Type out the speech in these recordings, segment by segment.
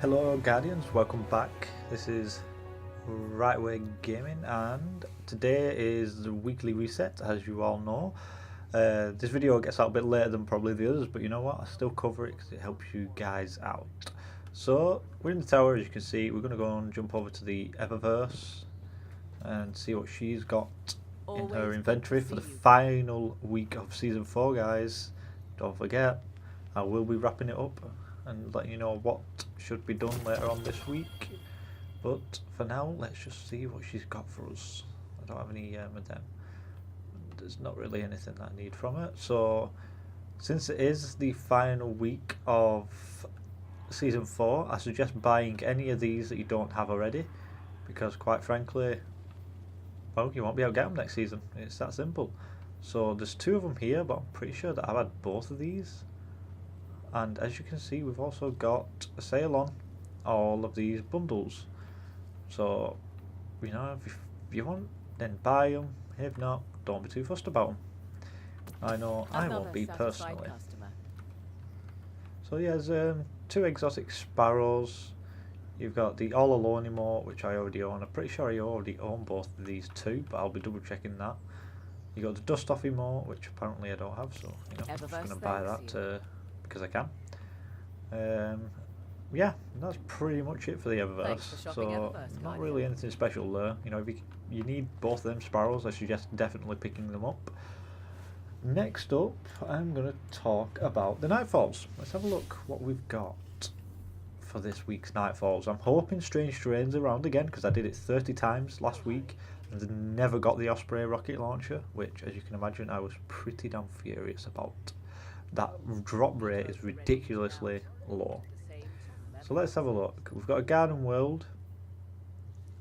Hello Guardians, welcome back. This is Right Way Gaming and today is the weekly reset, as you all know. This video gets out a bit later than probably the others, but you know what, I still cover it because it helps you guys out. So we're in the tower, as you can see. We're going to go and jump over to the Eververse and see what she's got in her inventory for the final week of Season 4, guys. Don't forget, I will be wrapping it up and letting you know what should be done later on this week. But for now, let's just see what she's got for us. I don't have any of them. There's not really anything that I need from it. So, since it is the final week of Season 4, I suggest buying any of these that you don't have already. Because quite frankly, well, you won't be able to get them next season. It's that simple. So there's two of them here, but I'm pretty sure that I've had both of these. And as you can see, we've also got a sale on all of these bundles. So, you know, if you want, then buy them. If not, don't be too fussed about them. I know I won't be personally. So yeah, there's two exotic sparrows. You've got the All Alone emote, which I already own. I'm pretty sure I already own both of these two, but I'll be double checking that. You got the Dust Off emote, which apparently I don't have, so you know, I'm just going to buy that because I can. Yeah, that's pretty much it for the Eververse. So not really anything special there. You know, if you need both of them sparrows, I suggest definitely picking them up. Next up, I'm going to talk about the Nightfalls. Let's have a look what we've got for this week's Nightfalls. I'm hoping Strange Terrain's around again because I did it 30 times last week and never got the Osprey rocket launcher, which, as you can imagine, I was pretty damn furious about. That drop rate is ridiculously low. So let's have a look. We've got a Garden World,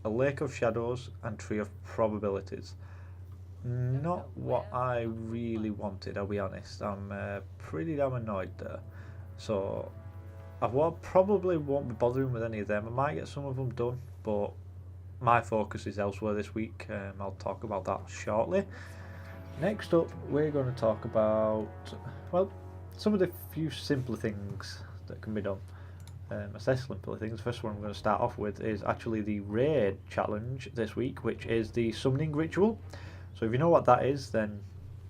a Lake of Shadows, and Tree of Probabilities. Not what I really wanted, I'll be honest. I'm pretty damn annoyed there. So I probably won't be bothering with any of them. I might get some of them done, but my focus is elsewhere this week. I'll talk about that shortly. Next up, we're going to talk about, well, some of the few simpler things that can be done. I say simpler things. The first one I'm going to start off with is actually the raid challenge this week, which is the summoning ritual. So if you know what that is, then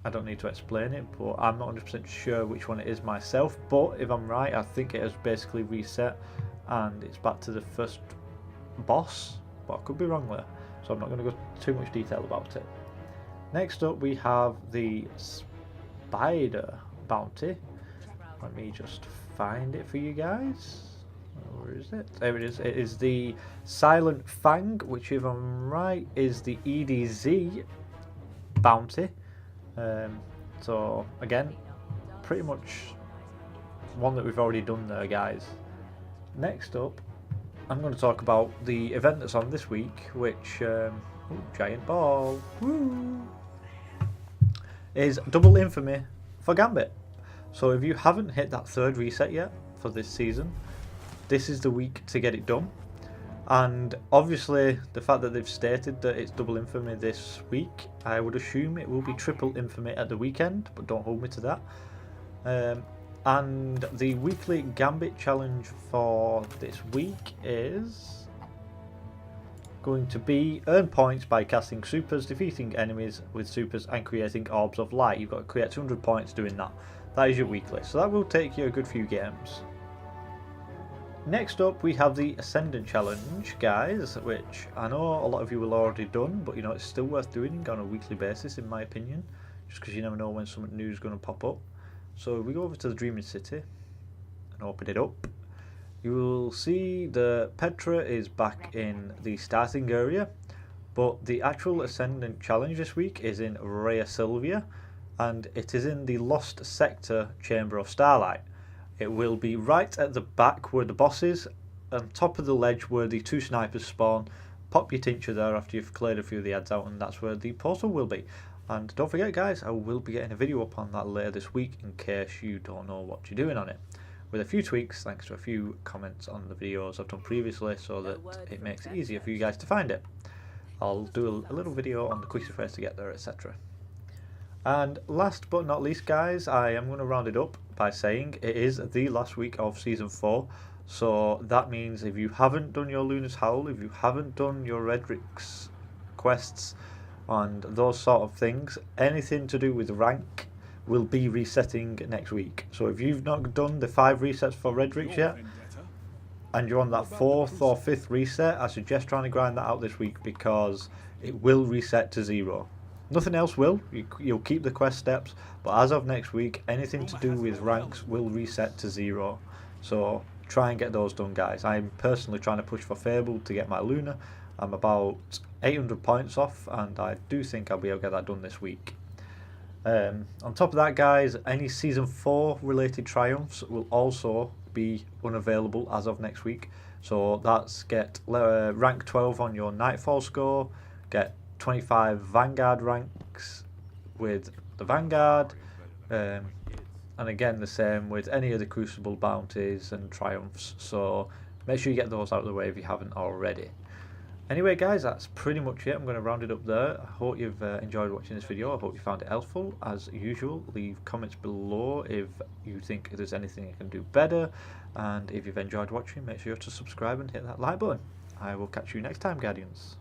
I don't need to explain it, but I'm not 100% sure which one it is myself. But if I'm right, I think it has basically reset and it's back to the first boss, but I could be wrong there. So I'm not going to go too much detail about it. Next up, we have the spider bounty. Let me just find it for you guys. Where is it? There it is. It is the Silent Fang, which, if I'm right, is the EDZ bounty. So again, pretty much one that we've already done there, guys. Next up, I'm going to talk about the event that's on this week, which giant ball, woo, is double infamy for Gambit. So if you haven't hit that third reset yet for this season, this is the week to get it done. And obviously the fact that they've stated that it's double infamy this week, I would assume it will be triple infamy at the weekend, but don't hold me to that. And the weekly Gambit challenge for this week is going to be earn points by casting supers, defeating enemies with supers, and creating orbs of light. You've got to create 200 points doing that. That is your weekly, so that will take you a good few games. Next up, we have the Ascendant Challenge, guys, which I know a lot of you will already done, but you know, it's still worth doing on a weekly basis, in my opinion, just because you never know when something new is going to pop up. So if we go over to the Dreaming City and open it up, you will see the Petra is back in the starting area, but the actual Ascendant Challenge this week is in Rhea Sylvia, and it is in the Lost Sector Chamber of Starlight. It will be right at the back where the boss is, on top of the ledge where the two snipers spawn. Pop your tincture there after you've cleared a few of the ads out, and that's where the portal will be. And don't forget, guys, I will be getting a video up on that later this week in case you don't know what you're doing on it, with a few tweaks thanks to a few comments on the videos I've done previously, so that it makes it easier for you guys to find it. I'll do a little video on the quickest ways to get there, etc. And last but not least, guys, I am going to round it up by saying it is the last week of Season 4. So that means if you haven't done your Luna's Howl, if you haven't done your Redrix quests and those sort of things, anything to do with rank will be resetting next week. So if you've not done the 5 resets for Redrix yet, and you're on that 4th or 5th reset, I suggest trying to grind that out this week, because it will reset to 0. Nothing else will. You'll keep the quest steps, but as of next week, anything to do with ranks will reset to 0. So try and get those done, guys. I'm personally trying to push for Fable to get my Luna. I'm about 800 points off, and I do think I'll be able to get that done this week. On top of that, guys, any Season 4 related triumphs will also be unavailable as of next week. So that's get rank 12 on your Nightfall score, get 25 Vanguard ranks with the Vanguard, and again the same with any of the Crucible bounties and triumphs. So make sure you get those out of the way if you haven't already. Anyway, guys, that's pretty much it. I'm going to round it up there. I hope you've enjoyed watching this video. I hope you found it helpful. As usual, leave comments below if you think there's anything I can do better. And if you've enjoyed watching, make sure to subscribe and hit that like button. I will catch you next time, Guardians.